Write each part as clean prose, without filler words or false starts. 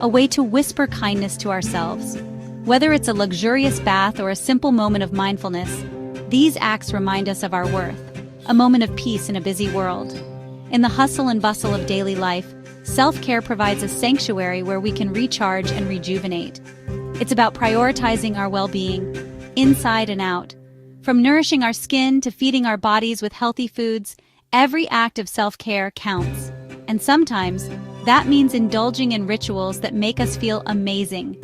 a way to whisper kindness to ourselves. Whether it's a luxurious bath or a simple moment of mindfulness, these acts remind us of our worth, a moment of peace in a busy world. In the hustle and bustle of daily life, self-care provides a sanctuary where we can recharge and rejuvenate. It's about prioritizing our well-being, inside and out. From nourishing our skin to feeding our bodies with healthy foods, every act of self-care counts. And sometimes, that means indulging in rituals that make us feel amazing.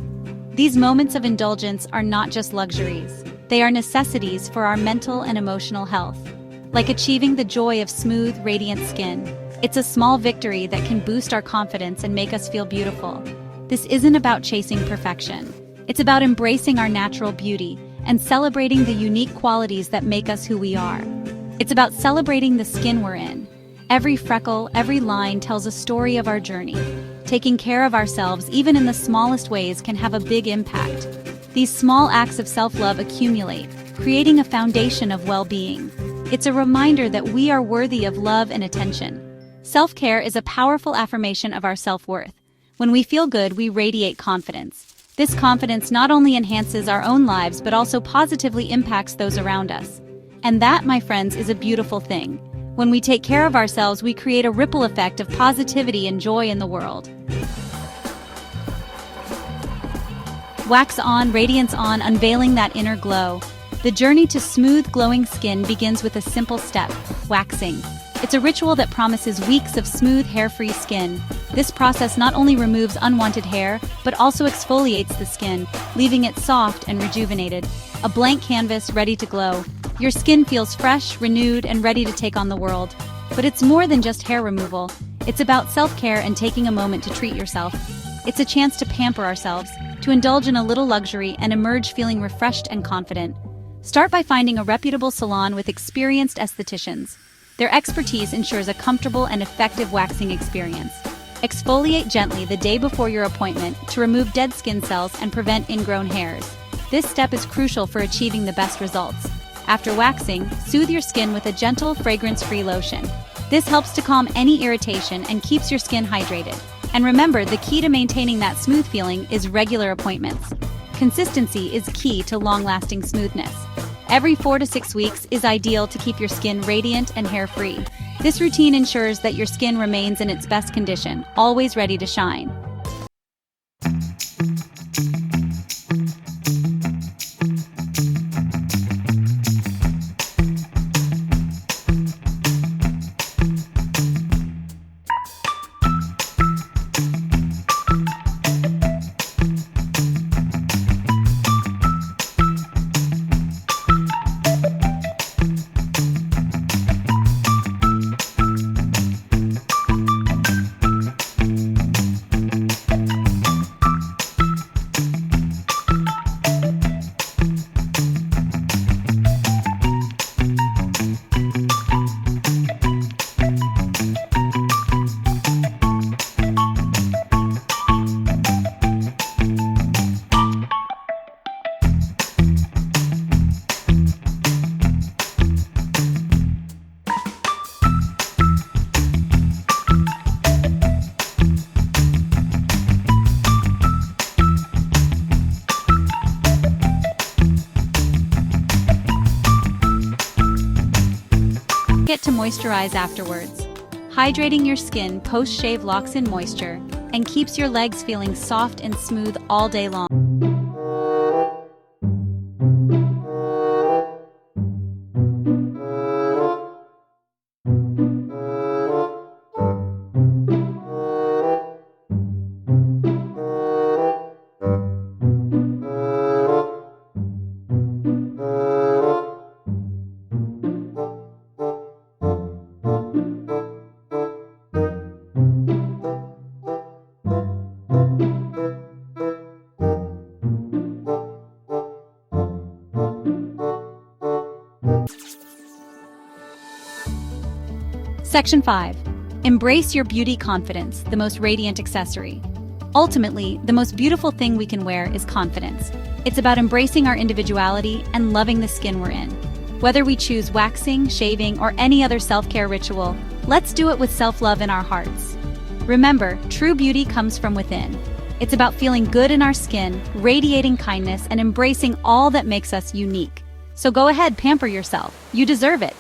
These moments of indulgence are not just luxuries. They are necessities for our mental and emotional health. Like achieving the joy of smooth, radiant skin. It's a small victory that can boost our confidence and make us feel beautiful. This isn't about chasing perfection. It's about embracing our natural beauty and celebrating the unique qualities that make us who we are. It's about celebrating the skin we're in. Every freckle, every line tells a story of our journey. Taking care of ourselves, even in the smallest ways, can have a big impact. These small acts of self-love accumulate, creating a foundation of well-being. It's a reminder that we are worthy of love and attention. Self-care is a powerful affirmation of our self-worth. When we feel good, we radiate confidence. This confidence not only enhances our own lives, but also positively impacts those around us. And that, my friends, is a beautiful thing. When we take care of ourselves, we create a ripple effect of positivity and joy in the world. Wax on, radiance on, unveiling that inner glow. The journey to smooth, glowing skin begins with a simple step: waxing. It's a ritual that promises weeks of smooth, hair-free skin. This process not only removes unwanted hair, but also exfoliates the skin, leaving it soft and rejuvenated. A blank canvas ready to glow. Your skin feels fresh, renewed, and ready to take on the world. But it's more than just hair removal. It's about self-care and taking a moment to treat yourself. It's a chance to pamper ourselves, to indulge in a little luxury and emerge feeling refreshed and confident. Start by finding a reputable salon with experienced estheticians. Their expertise ensures a comfortable and effective waxing experience. Exfoliate gently the day before your appointment to remove dead skin cells and prevent ingrown hairs. This step is crucial for achieving the best results. After waxing, soothe your skin with a gentle, fragrance-free lotion. This helps to calm any irritation and keeps your skin hydrated. And remember, the key to maintaining that smooth feeling is regular appointments. Consistency is key to long-lasting smoothness. Every 4 to 6 weeks is ideal to keep your skin radiant and hair-free. This routine ensures that your skin remains in its best condition, always ready to shine. Get to moisturize afterwards. Hydrating your skin post-shave locks in moisture and keeps your legs feeling soft and smooth all day long. Section 5. Embrace your beauty confidence, the most radiant accessory. Ultimately, the most beautiful thing we can wear is confidence. It's about embracing our individuality and loving the skin we're in. Whether we choose waxing, shaving, or any other self-care ritual, let's do it with self-love in our hearts. Remember, true beauty comes from within. It's about feeling good in our skin, radiating kindness, and embracing all that makes us unique. So go ahead, pamper yourself. You deserve it.